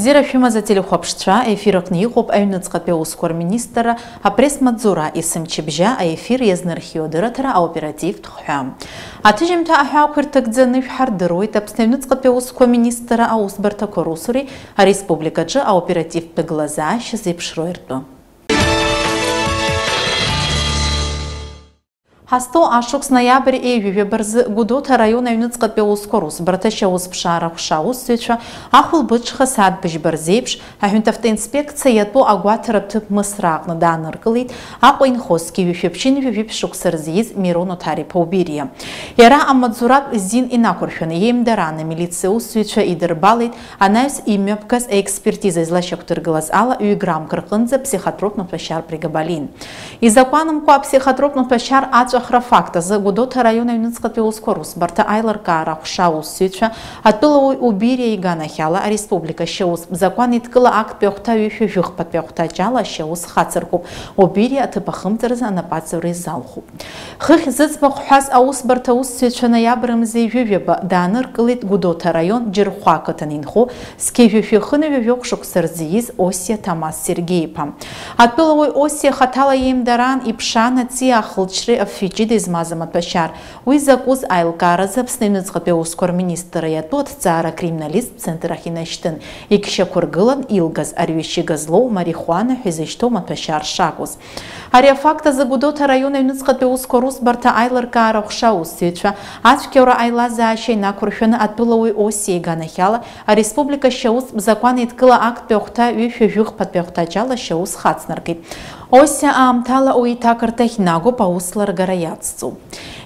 Бзира фима за телехопштра, эфир книгоп Айнуцкапеускор министра, а пресс-мадзура исым чебжа, а эфир езнерхио дыратора, а оператив тхуам. А тижимта ахаукер тагдзаны фхардыруй, тапстайнуцкапеускор министра, а усберта корусури, а республика джа, а оператив пеглаза, шизипшруэрту. Хасто ашук с ноябрь и виберз гудота района Айнуцкапеускорус, братащаус пшарах шаус свеча, ахул бычха сад бежберзепш, а хюнтафта инспекция ятбо агуатараб тып мысрак на данар кылит, аху инхоски вифепчин випшук сарзиз мирону тари поубирия. Яра амадзураб зин инакурфен, ем дарана милициус свеча и дербалит, а найс имепкас экспертиза излащак тыргалас ала уйграм кыркынза психотропный пашар пригабалин. И законом ко психотропный пашар Факта за гудота района Айнуцкапеускорус, барта айларкара хшаус сюча, отпыловой убирия и ганахяла, а республика шеус закон иткала акт пёхта вифюх под пёхта чала шеус хацеркуп, убирия тыпахымтырза на пацеврый залху. Хых зыцбах хас аус бартаус сюча ноябрем зейвювеба, даныр кылит гудота район джирхуакатанинху, скевюфюхыны вювюк шуксерзииз Осия Тамас Сергеевпам. Отпыловой Осия хатала ем даран и пшана ция хлчры афичи измазамат пашар. Уизакуз айлкара Айнуцкапеускор министра ятот цара криминалист центра хинаштын. Икша кургылан илгаз арвещи газлоу марихуана хизештомат пашар шагуз. Ария факта за гудота района Айнуцкапеускорус барта айларкара хшаус сеча. Ачкеура айла заашей накурфена отпыловой Осии ганахяла, а республика шаус закон иткыла акт пёхта вифюх под пёхтачала шаус хацнаркит. Ося амтала уитакартах нагу пауслар гараяццу.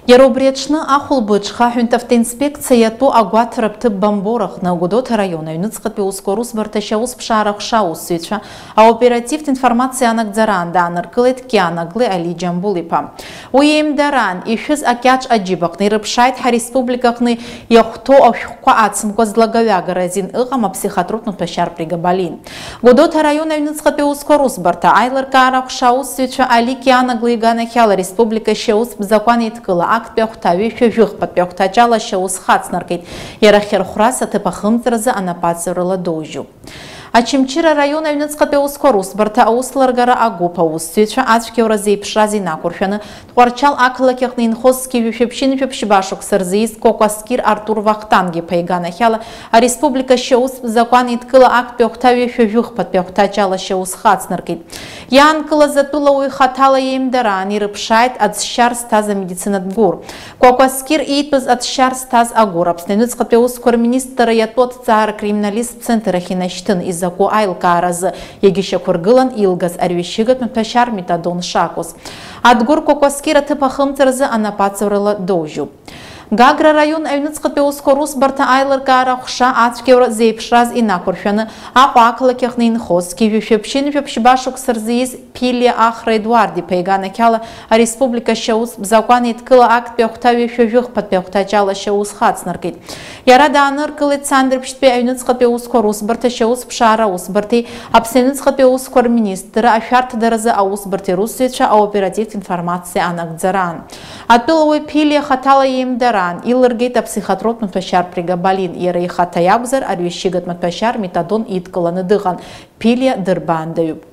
Яробречна ахул бычха хюнтафта инспекция яту агуатараб тып бамборах на гудота района Айнуцкапеускорус барташаус пшарах шаус сеча, а оператив информация анагдзаран данар кылет кианаглы али джамбулипа. Уем даран ишиз акяч аджибахны рыбшайт ха республикахны яхто ахюква ацмко злаговяга разин ыгама психотропный пашар пригабалин. Гудота района Айнуцкапеускорус барта айларкарах шаус сеча али кианаглы ганахяла республика шеус закон иткыла акт пёхта вифюх под пёхтачала шеус хацнаркит. Ярахер хураса тыпахымтырза анапацырыла дожу. А чимчира района Айнуцкапеускорус барта аусларгара агупа устюча ачкеура зейпшрази накурфяны творчал акылакехны инхозски вифепшин вифепшибашук сарзиис кокаскир Артур Вахтанги пайганахяла, а республика шеус закон иткыла акт пёхта вифюх под пёхтачала шеус хацнаркит. Янкыла затула уйхатала емдаран и рыбшайт от щар стаза медицинат гур. Кокаскир итпыз от щар стаз агур. Айнуцкапеускор министра ятот цара криминалист центра хинаштын из Заку айлкаразы егише кургылан илгаз арвещигат пашар метадон шакус. Адгур кокоскира тыпахымтырзы анапацыврыла дожу. Гагра район Айнуцкапеускорус барта айларкара хуша ачкеура зейпшраз и накурфяны, а пакалакехны инхозки вифепшин вифепшибашук сарзииз пилия ахра Эдуарди пайганакяла, а республика шеус закон иткыла акт пёхта вифюх под пёхтачала шеус хацнаркит. Ярада аныркылы цандр пштпе Айнуцкапеускорус барта шеус пшара усбарти, Айнуцкапеускор министра афярт даразы аус барти русвеча, а оператив информация анагдзаран. Отпыловой пилия хатала емдар Илыргейта психотропный пашар пригабалин, ерей хатаябзар, арвещигат матпашар, метадон иткаланы дыган, пилия дырбандаюб.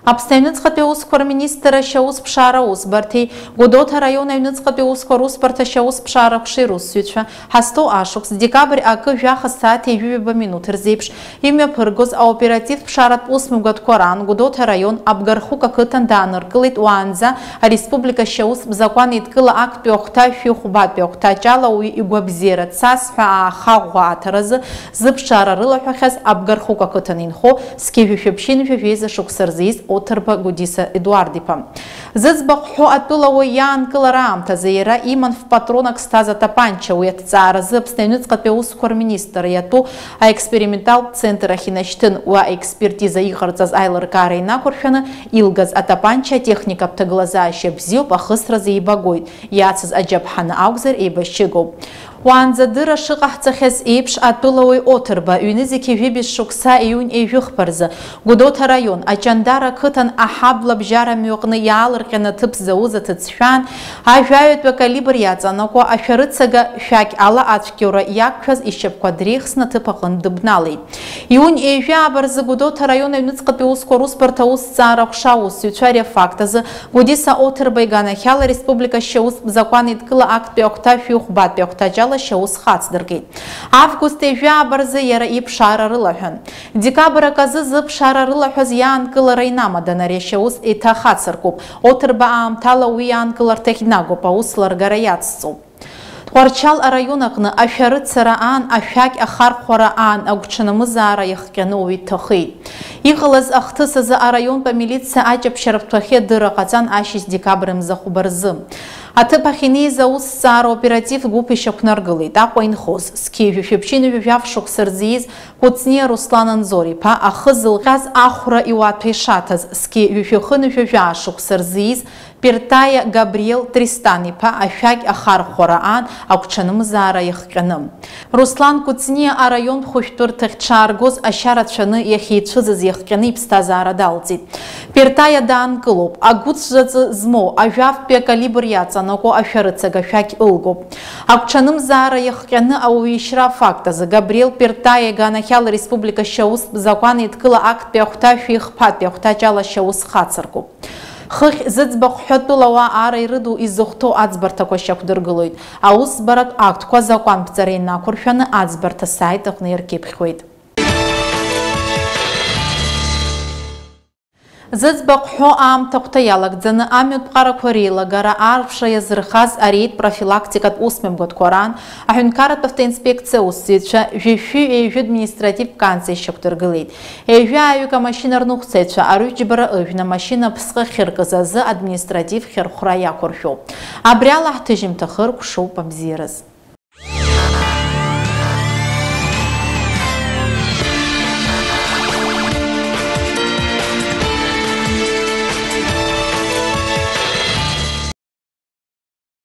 Айнуцкапеускор министра шаус пшараус барти гудота района Айнуцкапеускорус барта шаус пшарах ширус сюча хасто ашукс декабрь акы жаха сати юбеба минут рзепш имя пыргоз а оператив пшарат усмугат коран гудота район абгарху какытан даныр кылит уанза а республика шаус закон иткыла акт пёхта фюхба пёхта чала уи игуабзера цасфа хагуа таразы зыпшара рыла хахаз абгарху какытан инхо скевюфепшин вивеза шуксарзиз Отрба Гудиса Эдуардипа. Зызбаху отпылову ян кыларам тазаира иман в патронах стаза тапанча уят цара зыбс Айнуцкапеускор министра яту а экспериментал центра хинаштын уа экспертиза ихарцаз айларкара инакурфяны илгаз атапанча техника птаглаза шебзил пахысраза и багой яцыз аджабхана аугзар и башчигоу. Уанзадыра шыҟаҳҵахьаз еиԥш атәылауаҩ Оҭырба ҩнызқь ижәибжь шықәса иҩн еижәыхԥарзы Гәдоуҭа раион Аҷандар ақыҭан аҳаблабжьара мҩаҟны иаалырҟьаны аҭыԥ зауз аҭыӡшәан ажәаҩатәи акалибр иаҵанакуа ашәарыцага шәақь ала ацәгьоура иақәшәаз ишьапқәа дреихсны аҭыԥ аҟынтә дыбналеит. Иҩн еижәаабарзы Гәдоуҭа раион аҩныҵҟатәи аусқәа русбарҭа аусҭҵаара ҟәша аусзуҩцәа ари афакт азы Гәдиса Оҭырба иганахьала республика шьаус закәан еидкыла актәи ахәҭа шәихәбатәи ахәҭаҷала шьаус хацдыргеит. Август еижәаабарзы иара иԥшаара рылаҳәан. Декабрак азы зыԥшаара рылаҳәаз иаанкылара инамадан ари ашьаус еиҭахацыркуп. Оҭырба аамҭала уи иаанкыларҭахь инагоуп, аус ларгара иацҵоуп. Тҟәарчал араион аҟны ашәарыцара аан, ашәақь ахархәара аан агәҽанымызаара иахҟьаны уаҩ иҭахеит. Иҟалаз ахҭыс азы араионтә амилициа аҷаԥшьара ԥҭәахьы адырра ҟаҵан ашьыжь декабр мзахәба рзы. Аҭыԥ ахь инеиз аусҭҵаара оператив гәыԥ ишьақәнаргылеит. Аҟәа инхоз зқьи шәыбжьы-шәаф шықәса рзиз Кәыҵниа Руслан Анзор-иԥа ахы зылҟьаз ахәра иуаҭәа ишаҭаз зқьи шәахы-шәажәаа шықәса рзиз Пертаиа Габриел Тристан-иԥа ашәақь ахархәара аан агәҽанымзаара иахҟьаны. Руслан Кәыҵниа араионтә хәышәтәырҭахь дшааргоз ашьа рацәаны иахьицәыӡыз иахҟьаны иԥсҭазаара далҵит. Пертаиа даанкылоуп, агәыцәҵәаҵы змоу ажәафтәи акалибр иаҵанакуа ашәарыцага ашәақь ылгоуп. Агәҽанымзаара иахҟьаны ауаҩ ишьра афакт азы Габриел Пертаиа иганахьала республика шьаустә закәан еидкыла актәи ахәҭа шәихԥатәи ахәҭаҷала шьаус хацыркуп. Хыхь зыӡбахә ҳәатәыла ауаа аара ирыду изыхәҭоу аӡбарҭақәа шьақәдыргылоит. Аусбаратә актқәа закәанԥҵара инақәыршәаны аӡбарҭа асайт аҟны иаркьыԥхьуеит. Зыӡбахә ҳәо аамҭа иалагӡаны амҩатә ҟарақәа реилагара аарԥшра иазырхаз ареид профилактикатә усмҩаԥгатәқәа раан аҳәынҭқарратә автоинспекциа аусзуҩцәа жәишәы административтә ҟанҵа ишьақәдыргылеит. Еижәааҩык амашьына рныҟәцаҩцәа арыжәџьбара ыжәны амашьына ԥсҟы ахьыркыз азы административ хьырхәра иақәыршәоуп. Абри ала ҳҭыжьымҭахыр ҟәшуп абзиараз.